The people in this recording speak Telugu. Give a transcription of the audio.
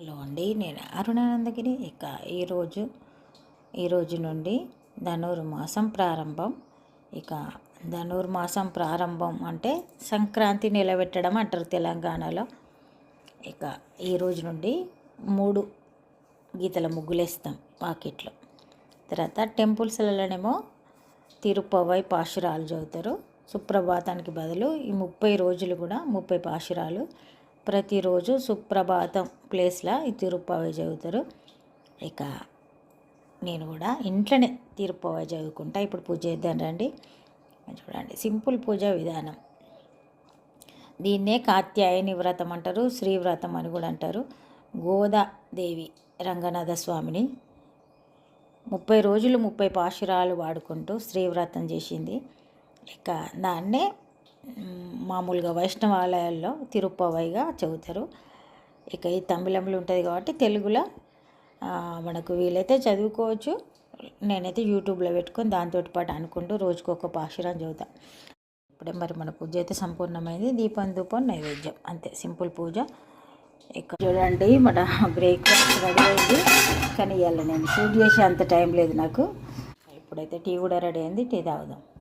హలో అండి, నేను అరుణానందగిరి. ఇక ఈరోజు నుండి ధనుర్మాసం ప్రారంభం. ఇక ధనుర్మాసం ప్రారంభం అంటే సంక్రాంతి నిలబెట్టడం అంటారు తెలంగాణలో. ఇక ఈరోజు నుండి 3 గీతల ముగ్గులేస్తాం వాకిట్లో. తర్వాత టెంపుల్స్లలోనేమో తిరుపవై పాశురాలు చదువుతారు. సుప్రభాతానికి బదులు ఈ 30 రోజులు కూడా 30 పాశురాలు. ప్రతిరోజు సుప్రభాతం ప్లేస్లో ఈ తిరుపవై చదువుతారు. ఇక నేను కూడా ఇంట్లోనే తిరుపవై చదువుకుంటా. ఇప్పుడు పూజ చేద్దాం రండి. చూడండి, సింపుల్ పూజ విధానం. దీన్నే కాత్యాయని వ్రతం అంటారు, శ్రీవ్రతం అని కూడా అంటారు. గోదాదేవి రంగనాథ స్వామిని 30 రోజులు 30 పాశురాలు వాడుకుంటూ శ్రీవ్రతం చేసింది. ఇక దాన్నే మామూలుగా వైష్ణవాలయాల్లో తిరుపవైగా చదువుతారు. ఇక ఈ తమిళంలో ఉంటుంది కాబట్టి తెలుగులో మనకు వీలైతే చదువుకోవచ్చు. నేనైతే యూట్యూబ్లో పెట్టుకొని దాంతో పాటు అనుకుంటూ రోజుకొక పాశురం చదువుతా. ఇప్పుడే మరి మన పూజ అయితే సంపూర్ణమైంది. దీపం ధూపం నైవేద్యం, అంతే సింపుల్ పూజ. ఇక చూడండి, మన బ్రేక్ఫాస్ట్ రెడీ అయింది. కానీ ఇవాళ నేను షూట్ చేసే అంత టైం లేదు నాకు. ఇప్పుడైతే టీ కూడా రెడీ అయింది, టీ తాగుదాం.